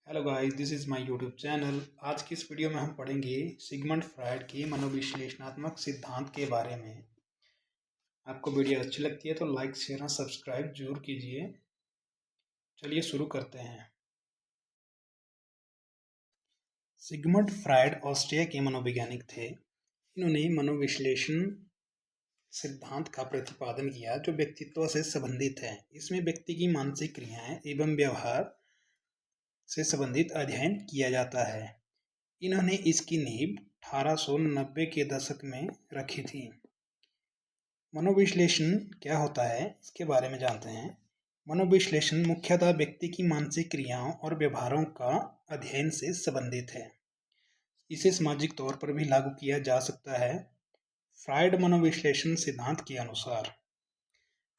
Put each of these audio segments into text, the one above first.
Hello guys, this is my YouTube channel. आज की इस वीडियो में हम पढ़ेंगे सिगमंड फ्रायड के मनोविश्लेषणात्मक सिद्धांत के बारे में। आपको वीडियो अच्छी लगती है तो लाइक शेयर और सब्सक्राइब जरूर कीजिए। चलिए शुरू करते हैं। सिगमंड फ्रायड ऑस्ट्रिया के मनोवैज्ञानिक थे। इन्होंने मनोविश्लेषण सिद्धांत का प्रतिपादन किया जो व्यक्तित्व से संबंधित है। इसमें व्यक्ति की मानसिक क्रियाएं एवं व्यवहार से संबंधित अध्ययन किया जाता है। इन्होंने इसकी नींव 1890 के दशक में रखी थी। मनोविश्लेषण क्या होता है, इसके बारे में जानते हैं। मनोविश्लेषण मुख्यतः व्यक्ति की मानसिक क्रियाओं और व्यवहारों का अध्ययन से संबंधित है। इसे सामाजिक तौर पर भी लागू किया जा सकता है। फ्रायड मनोविश्लेषण सिद्धांत के अनुसार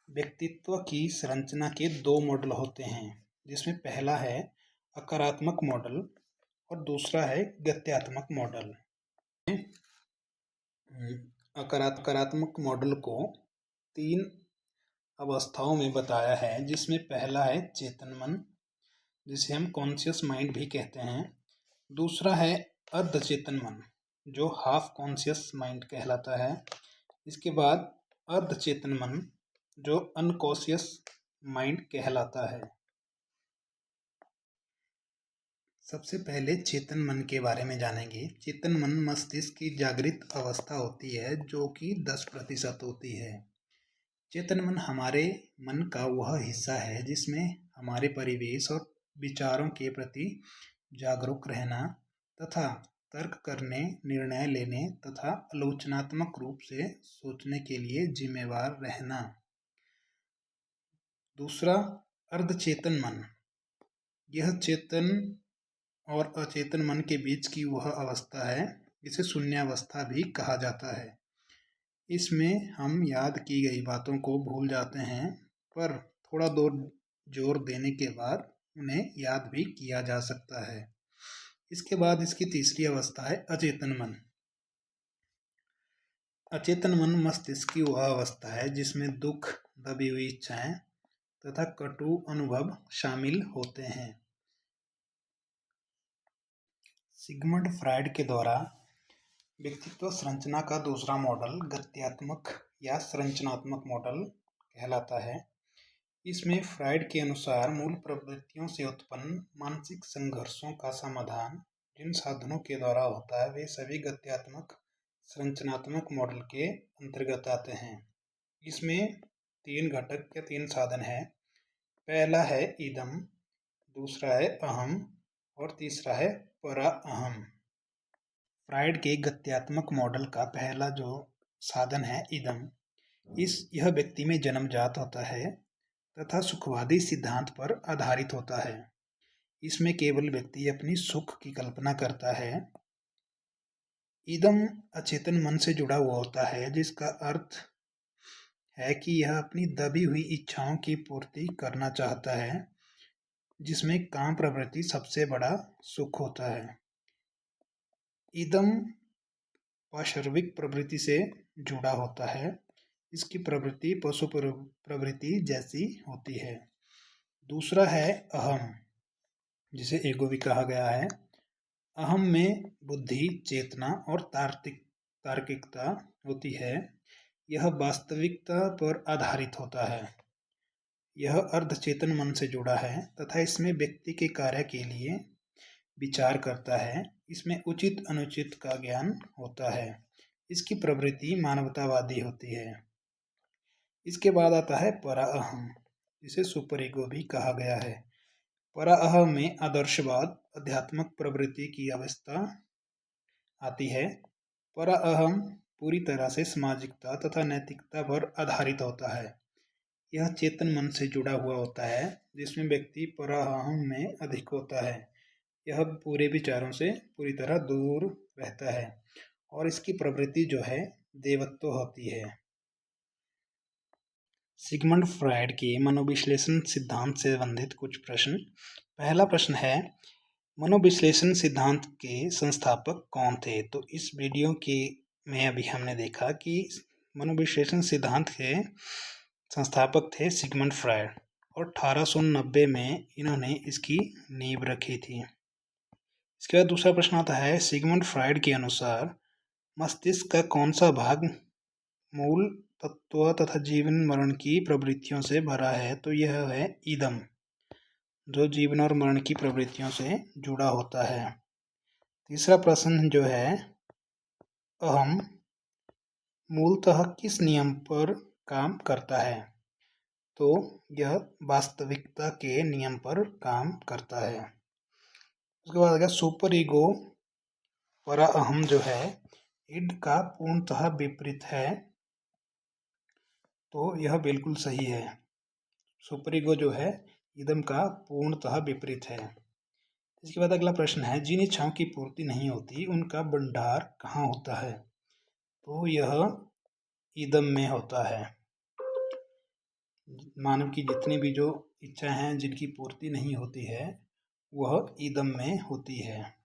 व्यक्तित्व की संरचना के दो मॉडल होते हैं, जिसमें पहला है आकारात्मक मॉडल और दूसरा है गत्यात्मक मॉडल। आकारात्मक मॉडल को 3 अवस्थाओं में बताया है, जिसमें पहला है चेतन मन, जिसे हम कॉन्शियस माइंड भी कहते हैं। दूसरा है अर्धचेतन मन, जो हाफ कॉन्शियस माइंड कहलाता है। इसके बाद अर्धचेतन मन, जो अनकॉन्शियस माइंड कहलाता है। सबसे पहले चेतन मन के बारे में जानेंगे। चेतन मन मस्तिष्क की जागृत अवस्था होती है, जो कि 10% होती है। चेतन मन हमारे मन का वह हिस्सा है जिसमें हमारे परिवेश और विचारों के प्रति जागरूक रहना तथा तर्क करने, निर्णय लेने तथा आलोचनात्मक रूप से सोचने के लिए जिम्मेवार रहना। दूसरा, अर्धचेतन मन। यह चेतन और अचेतन मन के बीच की वह अवस्था है। इसे शून्यावस्था भी कहा जाता है। इसमें हम याद की गई बातों को भूल जाते हैं, पर थोड़ा जोर देने के बाद उन्हें याद भी किया जा सकता है। इसके बाद इसकी तीसरी अवस्था है अचेतन मन। अचेतन मन मस्तिष्क की वह अवस्था है जिसमें दुख, दबी हुई इच्छाएं तथा कटु अनुभव शामिल होते हैं। सिगमंड फ्रायड के द्वारा व्यक्तित्व संरचना का दूसरा मॉडल गत्यात्मक या संरचनात्मक मॉडल कहलाता है। इसमें फ्रायड के अनुसार मूल प्रवृत्तियों से उत्पन्न मानसिक संघर्षों का समाधान जिन साधनों के द्वारा होता है, वे सभी गत्यात्मक संरचनात्मक मॉडल के अंतर्गत आते हैं। इसमें 3 घटक या 3 साधन हैं। पहला है इदम, दूसरा है अहम और तीसरा है परा अहम। फ्रायड के गत्यात्मक मॉडल का पहला जो साधन है इदम, यह व्यक्ति में जन्मजात होता है तथा सुखवादी सिद्धांत पर आधारित होता है। इसमें केवल व्यक्ति अपनी सुख की कल्पना करता है। इदम अचेतन मन से जुड़ा हुआ होता है, जिसका अर्थ है कि यह अपनी दबी हुई इच्छाओं की पूर्ति करना चाहता है, जिसमें काम प्रवृत्ति सबसे बड़ा सुख होता है। इदम पाशर्विक प्रवृत्ति से जुड़ा होता है। इसकी प्रवृत्ति पशु प्रवृत्ति जैसी होती है। दूसरा है अहम, जिसे ईगो भी कहा गया है। अहम में बुद्धि, चेतना और तार्किकता होती है। यह वास्तविकता पर आधारित होता है। यह अर्धचेतन मन से जुड़ा है तथा इसमें व्यक्ति के कार्य के लिए विचार करता है। इसमें उचित अनुचित का ज्ञान होता है। इसकी प्रवृत्ति मानवतावादी होती है। इसके बाद आता है परा अहम, जिसे सुपर ईगो भी कहा गया है। परा अहम में आदर्शवाद, आध्यात्मिक प्रवृत्ति की अवस्था आती है। परा अहम पूरी तरह से सामाजिकता तथा नैतिकता पर आधारित होता है। यह चेतन मन से जुड़ा हुआ होता है, जिसमें व्यक्ति परा अहम में अधिक होता है। यह पूरे विचारों से पूरी तरह दूर रहता है और इसकी प्रवृत्ति जो है देवत्व होती है। सिगमंड फ्रायड के मनोविश्लेषण सिद्धांत से संबंधित कुछ प्रश्न। पहला प्रश्न है, मनोविश्लेषण सिद्धांत के संस्थापक कौन थे? तो इस वीडियो के में अभी हमने देखा कि मनोविश्लेषण सिद्धांत के संस्थापक थे सिगमंड फ्रायड और 1890 में इन्होंने इसकी नींव रखी थी। इसके बाद दूसरा प्रश्न आता है, सिगमंड फ्राइड के अनुसार मस्तिष्क का कौन सा भाग मूल तत्व तथा जीवन मरण की प्रवृत्तियों से भरा है? तो यह है ईदम, जो जीवन और मरण की प्रवृत्तियों से जुड़ा होता है। तीसरा प्रश्न जो है, अहम मूलतः किस नियम पर काम करता है? तो यह वास्तविकता के नियम पर काम करता है। उसके बाद अगर सुपर ईगो परा अहम जो है इड का पूर्णतः विपरीत है, तो यह बिल्कुल सही है। सुपर ईगो जो है इदम का पूर्णतः विपरीत है। इसके बाद अगला प्रश्न है, जिन इच्छाओं की पूर्ति नहीं होती उनका भंडार कहाँ होता है? तो यह इदम में होता है। मानव की जितनी भी जो इच्छाएं हैं जिनकी पूर्ति नहीं होती है वह इदम में होती है।